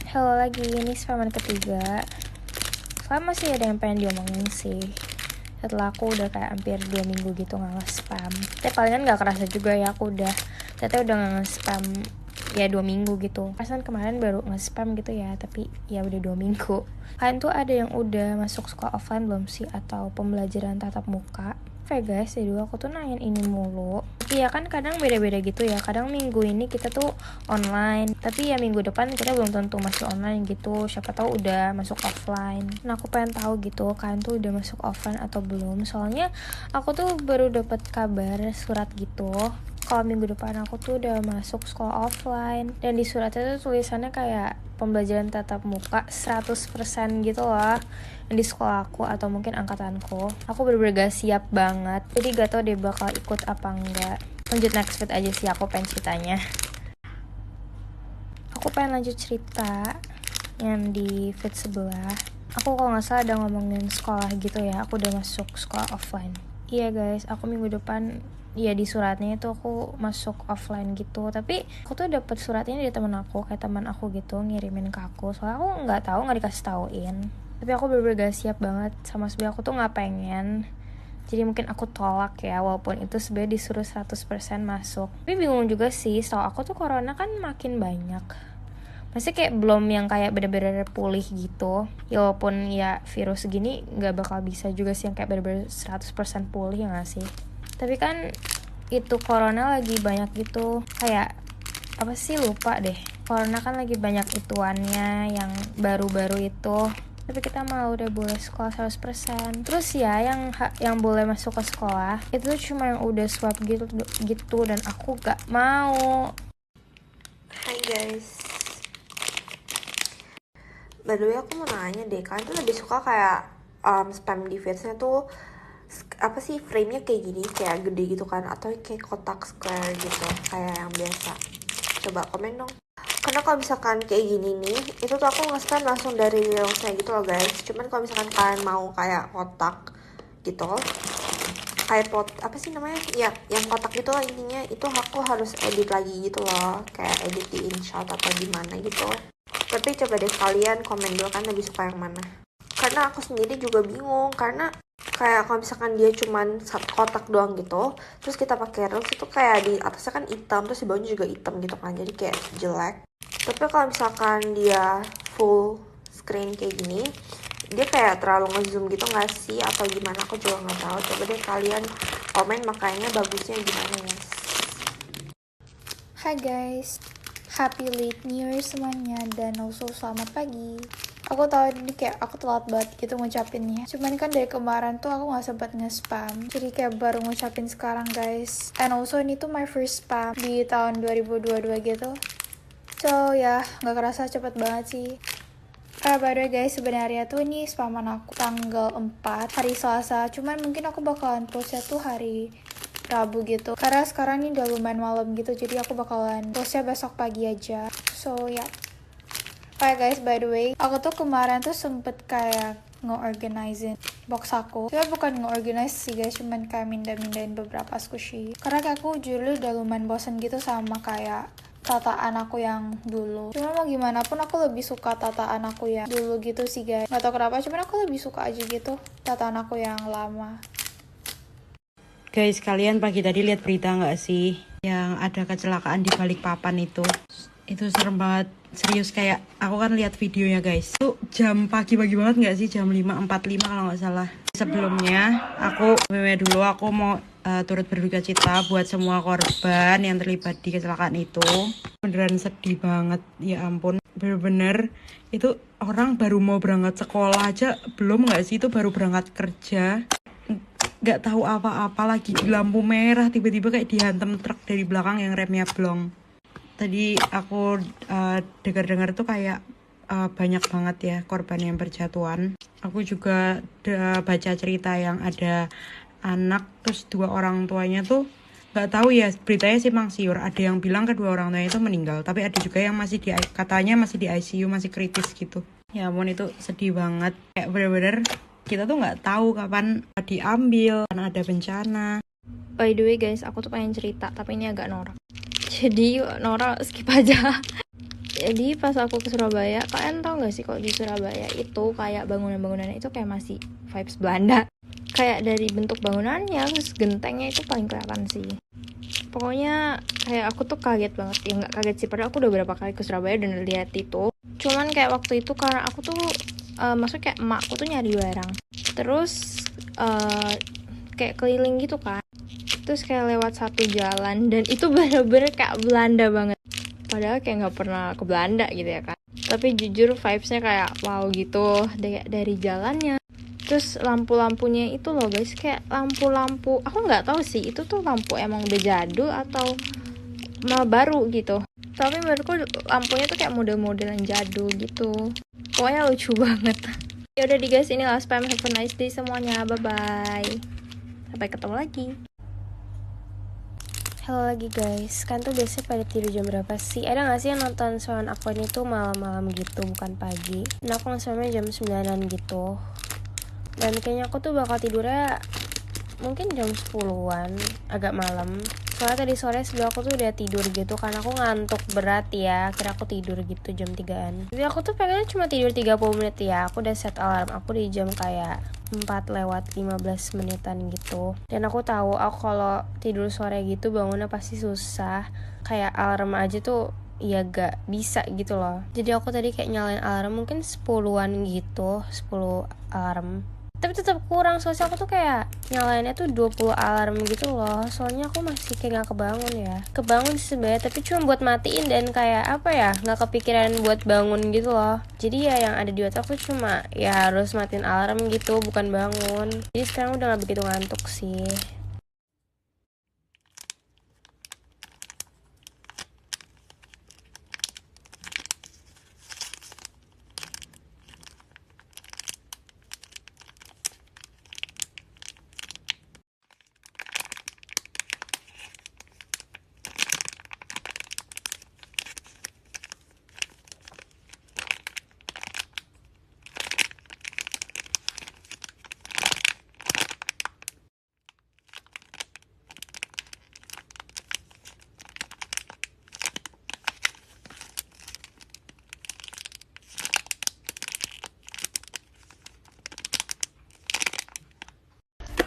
Halo lagi, ini spaman ketiga. Soalnya masih ada yang pengen diomongin sih. Setelah aku udah kayak hampir 2 minggu gitu gak nge-spam. Tapi palingan gak kerasa juga ya aku udah ternyata udah gak nge-spam ya 2 minggu gitu. Pasan kemarin baru nge-spam gitu ya, tapi ya udah 2 minggu. Kalian tuh ada yang udah masuk sekolah offline belum sih? Atau pembelajaran tatap muka? Oke guys, jadi dulu aku tuh nanyain ini mulu. Iya kan kadang beda-beda gitu ya. Kadang minggu ini kita tuh online, tapi ya minggu depan kita belum tentu masih online gitu. Siapa tahu udah masuk offline. Nah aku pengen tahu gitu, kalian tuh udah masuk offline atau belum? Soalnya aku tuh baru dapat kabar surat gitu kalau minggu depan aku tuh udah masuk sekolah offline. Dan di suratnya tuh tulisannya kayak pembelajaran tatap muka 100% gitu loh di sekolah aku atau mungkin angkatanku. Aku bener-bener gak siap banget, jadi gak tau deh bakal ikut apa enggak. Lanjut next feed aja sih, aku pengen ceritanya. Aku pengen lanjut cerita yang di feed sebelah. Aku kalau gak salah ada ngomongin sekolah gitu ya, aku udah masuk sekolah offline. Iya guys, aku minggu depan ya di suratnya itu aku masuk offline gitu. Tapi aku tuh dapet suratnya dari teman aku, kayak teman aku gitu ngirimin ke aku. Soalnya aku nggak tahu, nggak dikasih tauin. Tapi aku bener-bener gak siap banget sama sebenarnya aku tuh nggak pengen. Jadi mungkin aku tolak ya, walaupun itu sebenarnya disuruh 100% masuk. Tapi bingung juga sih, setahu aku tuh corona kan makin banyak. Masih kayak belum yang kayak bener-bener pulih gitu. Ya walaupun ya virus segini gak bakal bisa juga sih yang kayak bener-bener 100% pulih ya gak sih. Tapi kan itu corona lagi banyak gitu. Kayak apa sih lupa deh. Corona kan lagi banyak ituannya yang baru-baru itu. Tapi kita malah udah boleh sekolah 100%. Terus ya yang boleh masuk ke sekolah itu cuma yang udah swab gitu dan aku gak mau. Hai guys, by the way aku mau nanya deh, kalian tuh lebih suka kayak spam di feedsnya tuh apa sih, frame-nya kayak gini, kayak gede gitu kan, atau kayak kotak square gitu kayak yang biasa? Coba komen dong. Karena kalau misalkan kayak gini nih, itu tuh aku nge-spam langsung dari reelsnya gitu loh guys. Cuman kalau misalkan kalian mau kayak kotak gitu, kayak pot apa sih namanya ya, yang kotak gitu lah intinya, itu aku harus edit lagi gitu loh, kayak edit di InShot atau gimana gitu. Tapi coba deh kalian komen dulu kan lebih suka yang mana, karena aku sendiri juga bingung. Karena kayak kalau misalkan dia cuman satu kotak doang gitu, terus kita pakai reels itu kayak di atasnya kan hitam, terus di bawahnya juga hitam gitu kan, jadi kayak jelek. Tapi kalau misalkan dia full screen kayak gini, dia kayak terlalu ngezoom gitu gak sih, atau gimana, aku juga nggak tahu. Coba deh kalian komen makanya bagusnya gimana ya. Hai guys, happy late new year semuanya, dan also selamat pagi. Aku tahu ini kayak aku telat banget gitu ngucapinnya. Cuman kan dari kemarin tuh aku gak sempet nge-spam, jadi kayak baru ngucapin sekarang guys. And also ini tuh my first spam di tahun 2022 gitu. So ya, gak kerasa cepet banget sih. By the way guys, sebenarnya tuh ini spaman aku tanggal 4 hari Selasa. Cuman mungkin aku bakalan postnya tuh hari Rabu gitu, karena sekarang ini udah lumayan malam gitu, jadi aku bakalan postnya besok pagi aja. So ya, Oke guys, by the way, aku tuh kemarin tuh sempet kayak nge-organizing box aku. Cuma bukan nge-organize sih guys, cuman kayak mindahin beberapa squishy. Karena kayak aku jujur udah lumayan bosen gitu sama kayak tataan aku yang dulu. Cuma mau gimana pun aku lebih suka tataan aku yang dulu gitu sih guys. Gak tau kenapa, cuman aku lebih suka aja gitu tataan aku yang lama. Guys, kalian pagi tadi lihat berita nggak sih? Yang ada kecelakaan di Balikpapan itu. Itu serem banget. Serius, kayak aku kan lihat videonya guys. Itu jam pagi-pagi banget nggak sih? Jam 5.45 kalau nggak salah. Sebelumnya, aku mau turut berduka cita buat semua korban yang terlibat di kecelakaan itu. Beneran sedih banget, ya ampun. Bener-bener itu orang baru mau berangkat sekolah aja belum nggak sih, itu baru berangkat kerja, nggak tahu apa-apa lagi di lampu merah tiba-tiba kayak dihantam truk dari belakang yang remnya blong. Tadi aku dengar-dengar tuh kayak banyak banget ya korban yang berjatuhan. Aku juga baca cerita yang ada anak terus 2 orang tuanya tuh nggak tahu ya, beritanya simpang siur. Ada yang bilang kedua orang tuanya itu meninggal, tapi ada juga yang masih katanya masih di ICU, masih kritis gitu. Ya ampun, itu sedih banget. Kayak bener-bener kita tuh nggak tahu kapan diambil, karena ada bencana. By the way guys, aku tuh pengen cerita, tapi ini agak norak. Jadi norak skip aja. Jadi pas aku ke Surabaya, kalian tau gak sih kalau di Surabaya itu kayak bangunan-bangunannya itu kayak masih vibes Belanda. Kayak dari bentuk bangunannya, terus gentengnya itu paling kelihatan sih. Pokoknya kayak aku tuh kaget banget. Ya gak kaget sih, padahal aku udah berapa kali ke Surabaya dan lihat itu. Cuman kayak waktu itu karena aku tuh maksudnya kayak emakku tuh nyari barang. Terus kayak keliling gitu kan. Terus kayak lewat satu jalan dan itu bener-bener kayak Belanda banget. Padahal kayak nggak pernah ke Belanda gitu ya kan. Tapi jujur vibesnya kayak wow gitu dari jalannya. Terus lampu-lampunya itu loh guys, kayak lampu-lampu. Aku nggak tahu sih itu tuh lampu emang udah jadul atau malah baru gitu. Tapi menurutku lampunya tuh kayak model-modelan jadul gitu. Pokoknya lucu banget. Ya udah di guys, ini last spam. Have a nice day semuanya. Bye bye. Sampai ketemu lagi. Halo lagi guys, kan tuh biasanya pada tidur jam berapa sih? Ada gak sih yang nonton Seven aku ini tuh malam-malam gitu, bukan pagi? Nah aku nge-spamnya jam 9an gitu. Dan kayaknya aku tuh bakal tidurnya mungkin jam 10an, agak malam. Soalnya tadi sore sebelum aku tuh udah tidur gitu, karena aku ngantuk berat ya. Kira aku tidur gitu jam 3an. Jadi aku tuh pengennya cuma tidur 30 menit ya. Aku udah set alarm aku di jam kayak 4:15 menitan gitu. Dan aku tahu aku kalau tidur sore gitu bangunnya pasti susah. Kayak alarm aja tuh ya gak bisa gitu loh. Jadi aku tadi kayak nyalain alarm mungkin 10an gitu, 10 alarm. Tapi tetap kurang, soalnya aku tuh kayak nyalainnya tuh 20 alarm gitu loh. Soalnya aku masih kayak gak kebangun ya. Kebangun sih sebenarnya, tapi cuma buat matiin dan kayak apa ya, gak kepikiran buat bangun gitu loh. Jadi ya yang ada di otak tuh cuma ya harus matiin alarm gitu, bukan bangun. Jadi sekarang udah gak begitu ngantuk sih.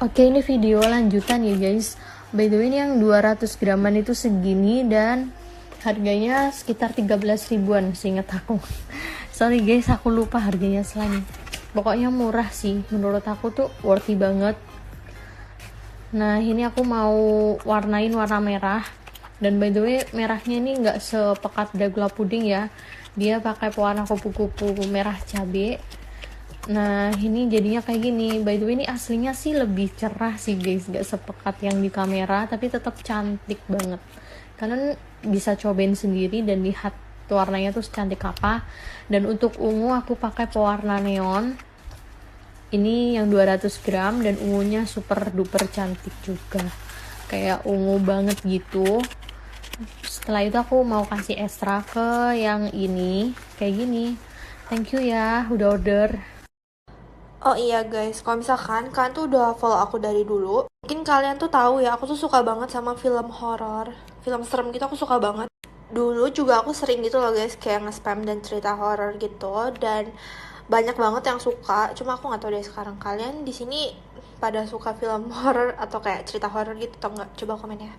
Oke, ini video lanjutan ya guys. By the way, ini yang 200 graman itu segini dan harganya sekitar 13 ribuan seingat aku. Sorry guys, aku lupa harganya selain. Pokoknya murah sih, menurut aku tuh worthy banget. Nah, ini aku mau warnain warna merah. Dan by the way, merahnya ini nggak sepekat Dracula puding ya. Dia pakai pewarna kupu-kupu merah cabe. Nah ini jadinya kayak gini. By the way ini aslinya sih lebih cerah sih guys, gak sepekat yang di kamera, tapi tetap cantik banget. Kalian bisa cobain sendiri dan lihat warnanya tuh secantik apa. Dan untuk ungu aku pakai pewarna neon. Ini yang 200 gram dan ungunya super duper cantik juga, kayak ungu banget gitu. Setelah itu aku mau kasih ekstra ke yang ini kayak gini. Thank you ya udah order. Oh iya guys, kalau misalkan kalian tuh udah follow aku dari dulu, mungkin kalian tuh tahu ya, aku tuh suka banget sama film horor, film serem gitu aku suka banget. Dulu juga aku sering gitu loh guys, kayak nge-spam dan cerita horor gitu, dan banyak banget yang suka. Cuma aku nggak tahu deh sekarang kalian di sini pada suka film horor atau kayak cerita horor gitu atau nggak? Coba komen ya.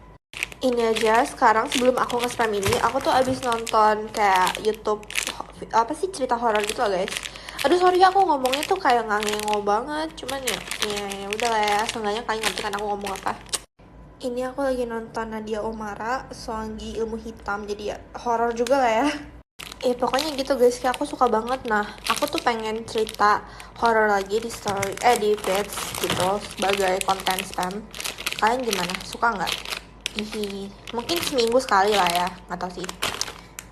Ini aja sekarang sebelum aku nge-spam ini, aku tuh abis nonton kayak YouTube apa sih cerita horor gitu loh guys. Aduh sorry aku ngomongnya tuh kayak ngangengo banget, cuman ya udah lah ya, seenggaknya kalian ngerti kan aku ngomong apa. Ini aku lagi nonton Nadia Oomara, Soanggi Ilmu Hitam, jadi ya horor juga lah ya. Pokoknya gitu guys, kayak aku suka banget. Nah, aku tuh pengen cerita horror lagi di story, di feeds gitu, sebagai konten spam. Kalian gimana? Suka nggak? Mungkin seminggu sekali lah ya, nggak tahu sih.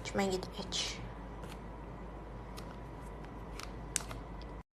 Cuma gitu,